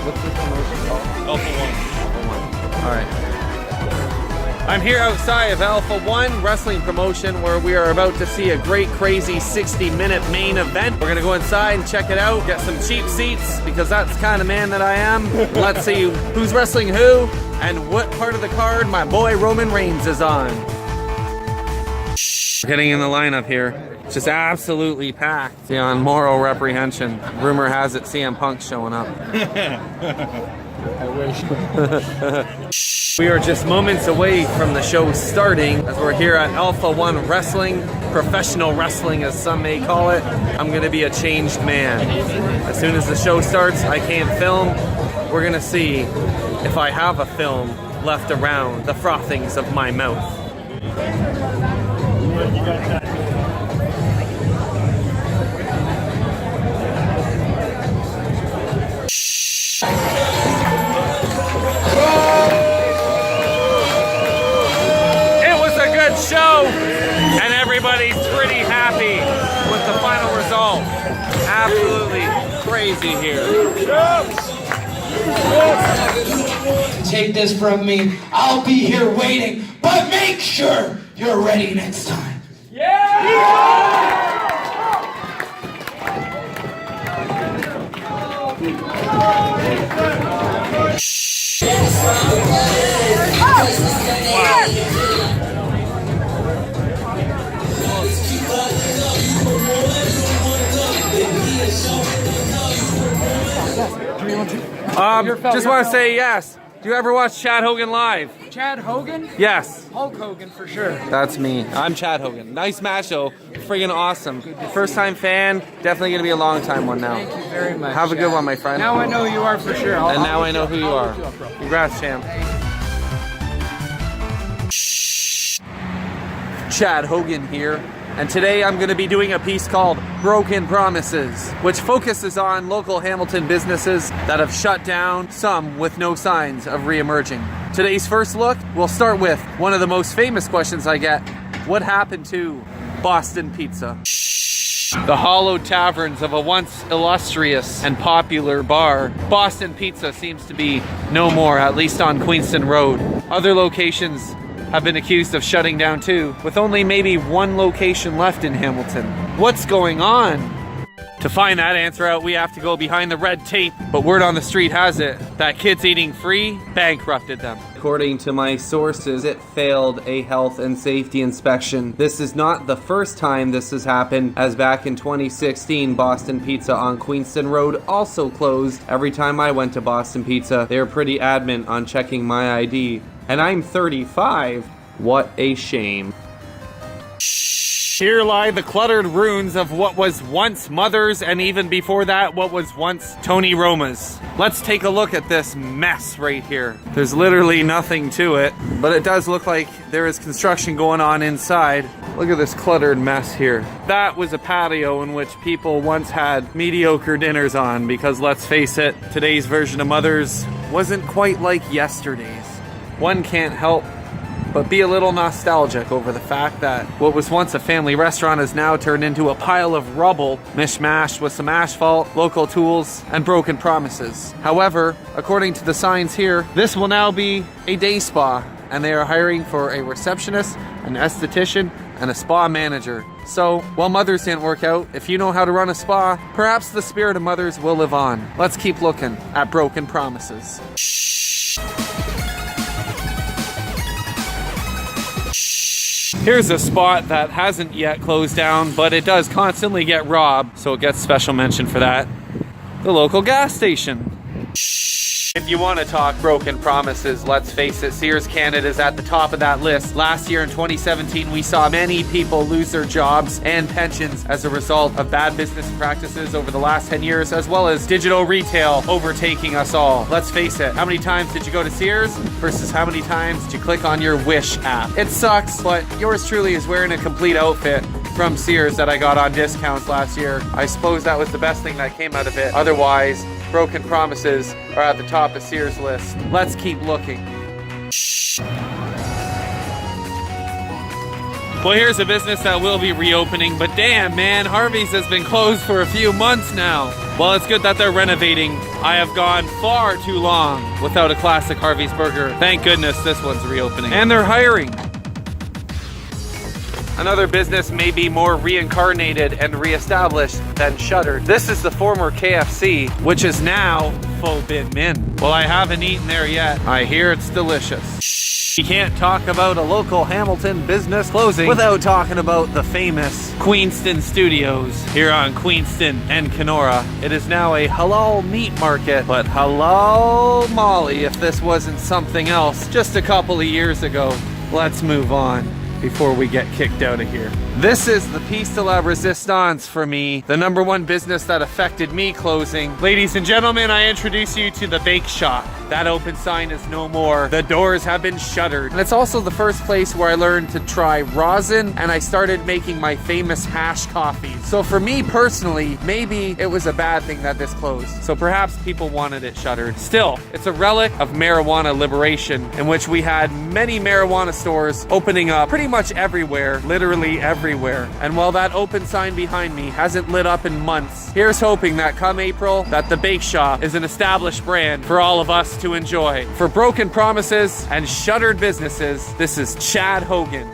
What's this promotion called? Alpha 1. Alpha 1. All right. I'm here outside of Alpha 1 wrestling promotion where we are about to see a great, crazy 60-minute main event. We're gonna go inside and check it out, get some cheap seats because that's the kind of man that I am. Let's see who's wrestling who and what part of the card my boy Roman Reigns is on. Getting in the lineup here. It's just absolutely packed. Beyond moral reprehension. Rumor has it CM Punk's showing up. I wish. We are just moments away from the show starting as we're here at Alpha 1 Wrestling, professional wrestling as some may call it. I'm gonna be a changed man. As soon as the show starts, I can't film. We're gonna see if I have a film left around the frothings of my mouth. Show, and everybody's pretty happy with the final result. Absolutely crazy here. Take this from me. I'll be here waiting, but make sure you're ready next time. Just want to say yes. Do you ever watch Chad Hogan live? Chad Hogan? Yes. Hulk Hogan for sure. That's me. I'm Chad Hogan. Nice match though. Friggin' awesome. First time fan. Definitely gonna be a long time one now. Thank you very much. Have a good one, my friend. Now I know who you are for sure. And now I know who you are. Congrats, champ. Chad Hogan here. And today I'm going to be doing a piece called Broken Promises, which focuses on local Hamilton businesses that have shut down, some with no signs of re-emerging. Today's first look, we'll start with one of the most famous questions I get. What happened to Boston Pizza? The hollowed taverns of a once illustrious and popular bar, Boston Pizza seems to be no more, at least on Queenston Road. Other locations have been accused of shutting down too, with only maybe one location left in Hamilton. What's going on? To find that answer out, we have to go behind the red tape, but word on the street has it that Kids Eating Free bankrupted them. According to my sources, it failed a health and safety inspection. This is not the first time this has happened, as back in 2016, Boston Pizza on Queenston Road also closed. Every time I went to Boston Pizza, they were pretty adamant on checking my ID. And I'm 35. What a shame. Here lie the cluttered ruins of what was once Mother's, and even before that, what was once Tony Roma's. Let's take a look at this mess right here. There's literally nothing to it, but it does look like there is construction going on inside. Look at this cluttered mess here. That was a patio in which people once had mediocre dinners on, because let's face it, today's version of Mother's wasn't quite like yesterday's. One can't help but be a little nostalgic over the fact that what was once a family restaurant has now turned into a pile of rubble, mishmashed with some asphalt, local tools, and broken promises. However, according to the signs here, this will now be a day spa, and they are hiring for a receptionist, an esthetician, and a spa manager. So, while Mother's didn't work out, if you know how to run a spa, perhaps the spirit of Mother's will live on. Let's keep looking at broken promises. Here's a spot that hasn't yet closed down, but it does constantly get robbed, so it gets special mention for that. The local gas station. If you want to talk broken promises, let's face it, Sears Canada is at the top of that list. Last year in 2017, we saw many people lose their jobs and pensions as a result of bad business practices over the last 10 years, as well as digital retail overtaking us all. Let's face it, how many times did you go to Sears versus how many times did you click on your Wish app? It sucks, but yours truly is wearing a complete outfit from Sears that I got on discounts last year. I suppose that was the best thing that came out of it. Otherwise, broken promises are at the top of Sears' list. Let's keep looking. Well, here's a business that will be reopening, but damn, man, Harvey's has been closed for a few months now. Well, it's good that they're renovating. I have gone far too long without a classic Harvey's burger. Thank goodness this one's reopening. And they're hiring. Another business may be more reincarnated and reestablished than shuttered. This is the former KFC, which is now Faux Bin Min. Well, I haven't eaten there yet. I hear it's delicious. You can't talk about a local Hamilton business closing without talking about the famous Queenston Studios here on Queenston and Kenora. It is now a halal meat market, but hello Molly if this wasn't something else just a couple of years ago. Let's move on before we get kicked out of here. This is the piece de la resistance for me, the #1 business that affected me closing. Ladies and gentlemen, I introduce you to the bake shop. That open sign is no more. The doors have been shuttered. And it's also the first place where I learned to try rosin and I started making my famous hash coffee. So for me personally, maybe it was a bad thing that this closed. So perhaps people wanted it shuttered. Still, it's a relic of marijuana liberation in which we had many marijuana stores opening up pretty much everywhere, literally everywhere. And while that open sign behind me hasn't lit up in months, here's hoping that come April, that the bake shop is an established brand for all of us to enjoy. For broken promises and shuttered businesses, this is Chad Hogan.